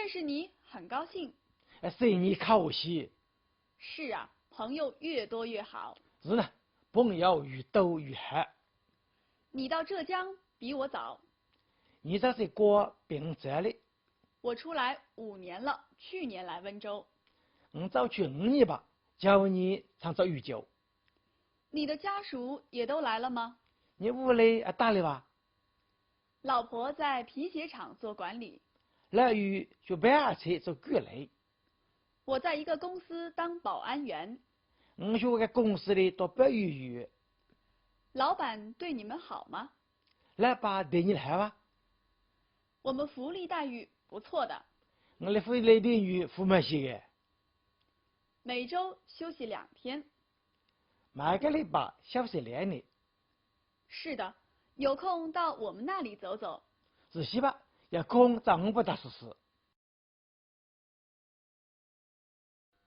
认识你很高兴。随你可惜。是啊，朋友越多越好。是呢，朋友越多越好。你到浙江比我早。你这是过病这里。我出来5年了，去年来温州。我早去5年吧，叫你常做预酒。你的家属也都来了吗？你屋里打理吧？老婆在皮鞋厂做管理。老于学办车做管理。我在一个公司当保安员。我学个公司里做保育员。老板对你们好吗？老板对你好啊？我们福利待遇不错的。我的福利待遇付满些的。每周休息2天。每个礼拜休息2天。是的，有空到我们那里走走。仔细吧，有空找我不打试试。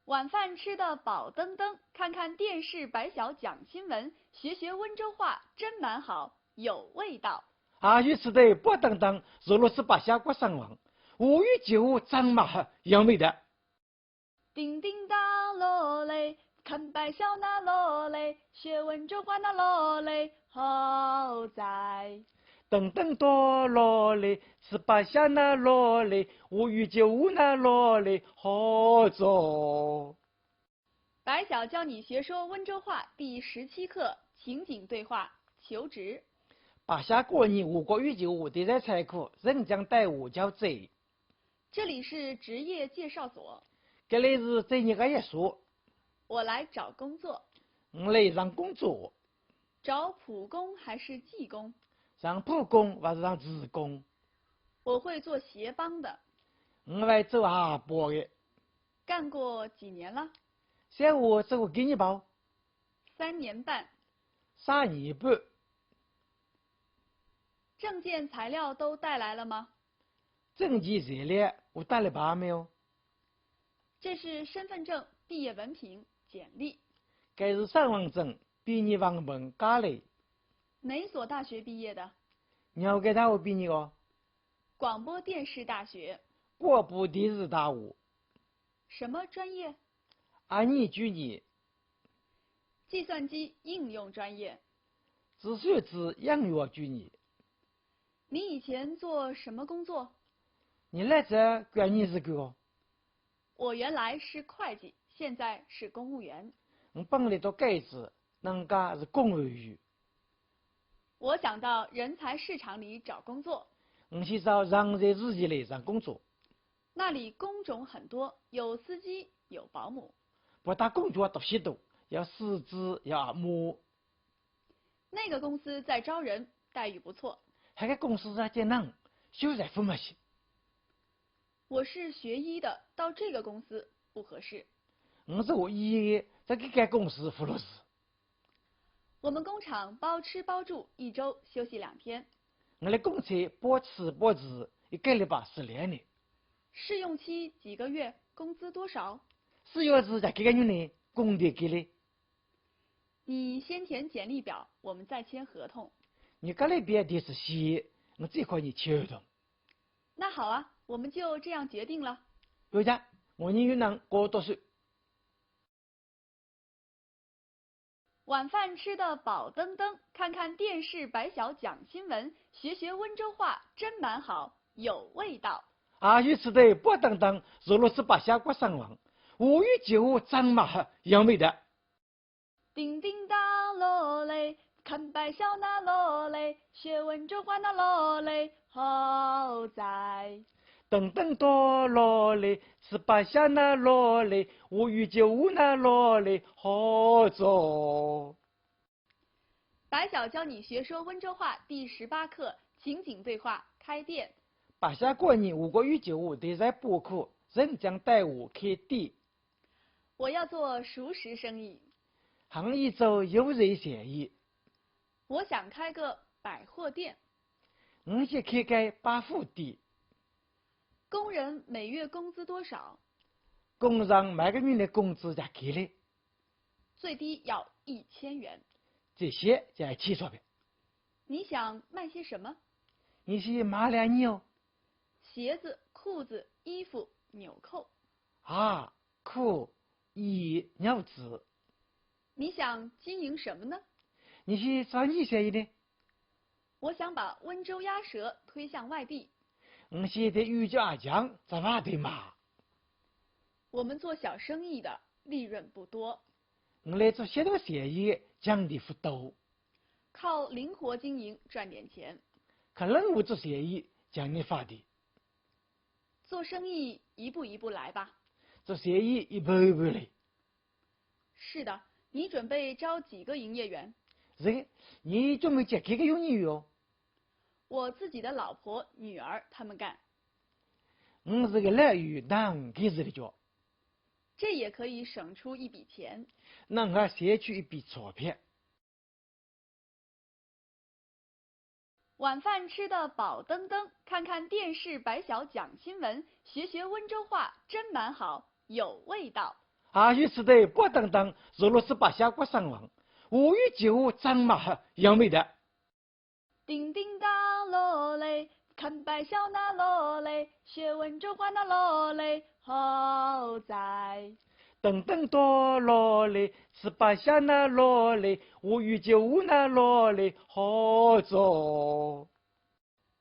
晚饭吃得饱登登，看看电视白小讲新闻，学学温州话，真蛮好，有味道。阿鱼吃得饱登登，俄罗斯把小锅上网，我与酒张马好，有味道。叮叮当罗嘞，看白小那罗嘞，学温州话那罗嘞，好在。等等多罗嘞，吃把小那罗嘞，我与酒那罗嘞，好做。白小教你学说温州话第17课情景对话求职。把下过年5个月就得在财库，人将带我叫走。这里是职业介绍所。这里是这一个一说。我来找工作。我来上工作。找普工还是技工？上普工还是上职工？我会做鞋帮的。我会做下包的。干过几年了？像我做过给你包。3年半。3年半。证件材料都带来了吗？证件材料我带了吧没有？这是身份证、毕业文凭、简历。这是身份证、毕业文凭、简历。哪所大学毕业的？鸟给大学毕业哦。广播电视大学。广播电视大学。什么专业？2年专业。计算机应用专业。计算机应用专业。你以前做什么工作？你来这关你是个？我原来是会计，现在是公务员。我本来都改制，人家是公务员。我想到人才市场里找工作。我去找人才市场里上工作。那里工种很多，有司机，有保姆。不但工作多许多，要司机，要阿姆。那个公司在招人，待遇不错。那个公司在接人，休在付没些。我是学医的，到这个公司不合适。我是我医的，在这个公司服了事。我们工厂包吃包住，1周休息2天。我的工资包吃包住，1个礼拜12年。试用期几个月？工资多少？试用期才几个月呢？工资给了。你先填简历表，我们再签合同。你这里边的是写，我这块你签合同。那好啊，我们就这样决定了。有家，我宁愿能过多少？晚饭吃得饱登登，看看电视白小讲新闻，学学温州话，真蛮好，有味道。阿鱼吃得饱登登，俄罗斯把小锅上网，我与酒张马好，有味道。叮叮当罗嘞，看白小那罗嘞，学温州话那罗嘞，好在。等等多罗嘞，吃把小那罗嘞，我与酒那罗嘞，好做。白小教你学说温州话第18课情景对话开店。把下过年5个月酒得在播客，人将带我开店。我要做熟食生意。行业做有人生意。我想开个百货店。我想开个百货店。工人每月工资多少？工人每个月的工资才给了。最低要1000元。这些才起钞票。你想卖些什么？你是买了你哦。鞋子、裤子、衣服、纽扣。啊，裤、衣、鸟子。你想经营什么呢？你是啥意生意呢？我想把温州鸭舌推向外地。我现在遇见阿强，在哪对嘛？我们做小生意的，利润不多，我来做些个生意，奖励不多。靠灵活经营赚点钱。可能我做生意，奖励发的。做生意一步一步来吧。做生意一步一步来。是的，你准备招几个营业员？是，你准备接开个营业员哦？我自己的老婆、女儿他们干。我是个懒鱼，男开始的叫。这也可以省出一笔钱。那我省去一笔钞票。晚饭吃得饱登登，看看电视白小讲新闻，学学温州话，真蛮好，有味道。阿鱼吃的饱登登，俄罗斯把下锅上网，5月9日张马杨梅的。叮叮当罗嘞，看白小那罗嘞，学温州话那罗嘞，好在。等等多罗嘞，吃把下那罗嘞，5月9日那罗嘞，好做。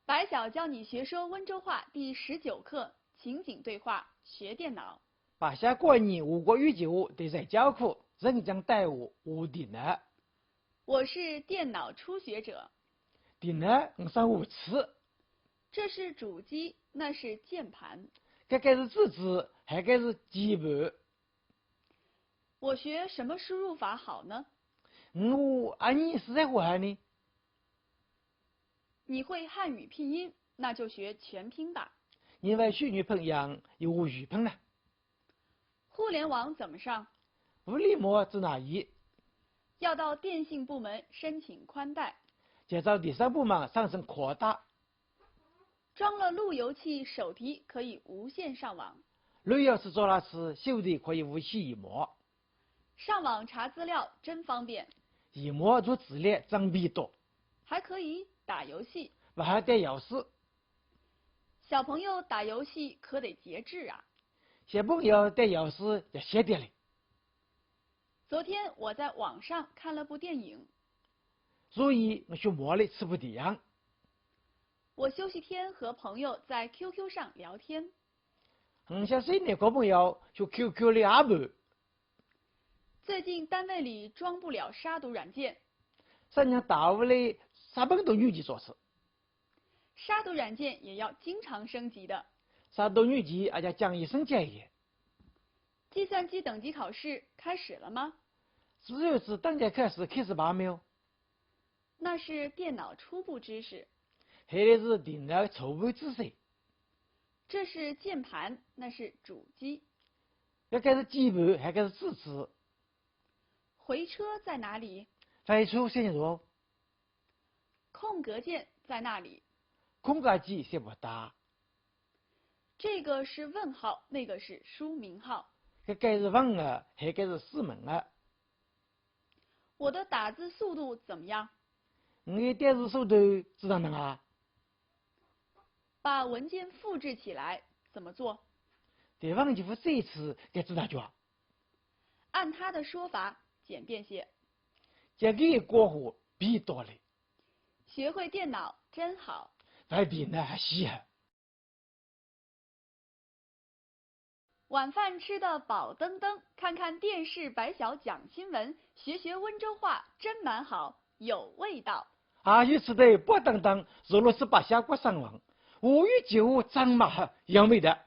白小教你学说温州话第19课，情景对话，学电脑。把下过年5月9日对在教课，人将带我的呢。我是电脑初学者。的呢，我上5次。这是主机，那是键盘。这个是字字，还个是基本。我学什么输入法好呢？我按你是在玩呢。你会汉语拼音，那就学全拼吧。因为学语喷样有语喷呢。互联网怎么上？物理膜在哪里？要到电信部门申请宽带。介绍第3部门上升扩大。装了路由器手提可以无线上网。路由器做了是手提可以无线一模。上网查资料真方便。一模做资料装备多。还可以打游戏。我还带钥匙。小朋友打游戏可得节制啊。小朋友带钥匙也晓得了。昨天我在网上看了部电影。所以我学摸了吃不一样。我休息天和朋友在 QQ 上聊天。像谁那个朋友就 QQ 的阿伯。最近单位里装不了杀毒软件。三娘大屋里3本都女机做事。杀毒软件也要经常升级的。杀毒女机而且讲一声建议。计算机等级考试开始了吗？只有是等待开始吧没有？那是电脑初步知识。还得是电脑初步知识。这是键盘，那是主机。这个是基本，还个是支持。回车在哪里？回车先说。空格键在那里。空格机写不大。这个是问号，那个是书名号。这个是问啊，还个是四门啊。我的打字速度怎么样？你的电子速度知道能啊？把文件复制起来怎么做？对方就这一次该知道就。按他的说法简便些。这个过户比多了。学会电脑真好。外比呢还稀罕。晚饭吃得饱登登，看看电视白小讲新闻，学学温州话，真蛮好，有味道。阿鱼吃的饱登登，俄罗斯把下锅上网，5月9日张马杨梅的。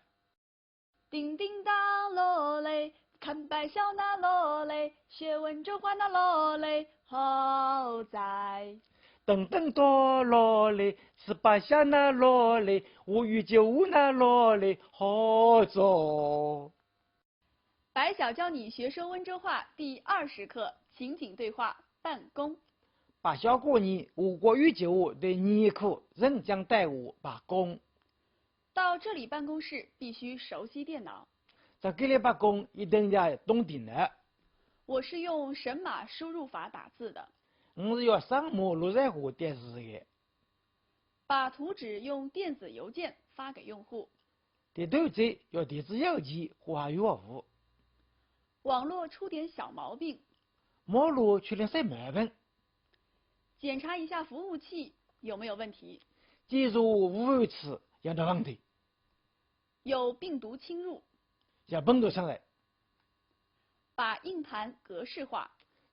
叮叮当罗嘞，看白小那罗嘞，学温州话那罗嘞，好在。等等多罗嘞，吃把下那罗嘞，5月9日那罗嘞，好做。白小教你学说温州话第20课，情景对话，办公。把小过年5月9日对年课，人将带我罢工。到这里办公室必须熟悉电脑。在这里办公一定要懂电脑。我是用神马输入法打字的。我是要上网录在户电视的。把图纸用电子邮件发给用户。第头子要电子邮件或还有服务，网络出点小毛病，马路出点小毛病，检查一下服务器有没有问题，检查服务器有没问题，有病毒侵入，要病毒上来，把硬盘格式化。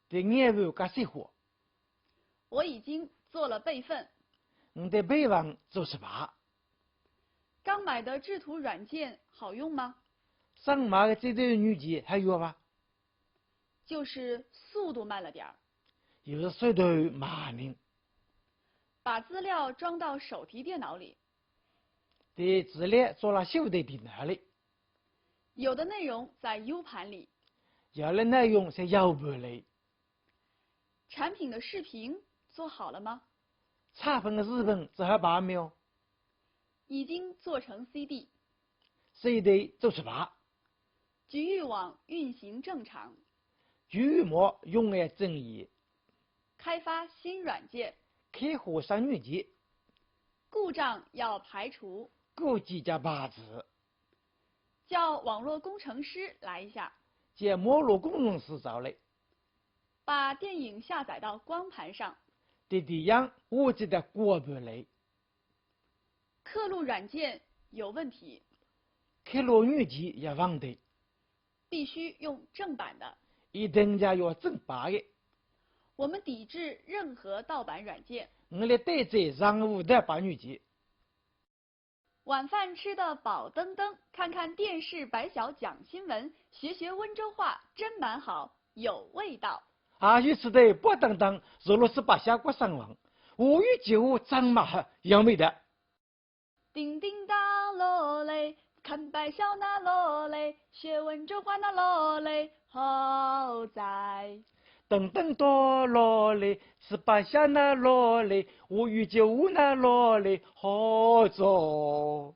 对眼部格式化，我已经做了备份。你的备忘做失败。刚买的制图软件好用吗？上买的这段软件还有吗？就是速度慢了点儿。有的速度慢呢。把资料装到手提电脑里，对资料装到手提电脑里，有的内容在 U 盘里，有的内容在 U 盘里。产品的视频做好了吗？产品的视频只好8秒。已经做成 CD 做失败。局域网运行正常。局域网用来正义。开发新软件。开发新软件。故障要排除。估计加8字。叫网络工程师来一下。叫网络工程师找来。把电影下载到光盘上。对电影我记得光盘里。刻录软件有问题。刻录软件有问题。必须用正版的。一定要正版的。我们抵制任何盗版软件。我来对战任何盗版软件。晚饭吃得饱登登，看看电视白小讲新闻，学学温州话，真蛮好，有味道。还有吃的饱登登，俄罗斯把小国上网，我与酒真蛮好，有味道。叮叮当罗嘞，看白小那罗嘞，学温州话那罗嘞，好在。等等到罗嘞，吃白小那罗嘞，我与酒那罗嘞，好做。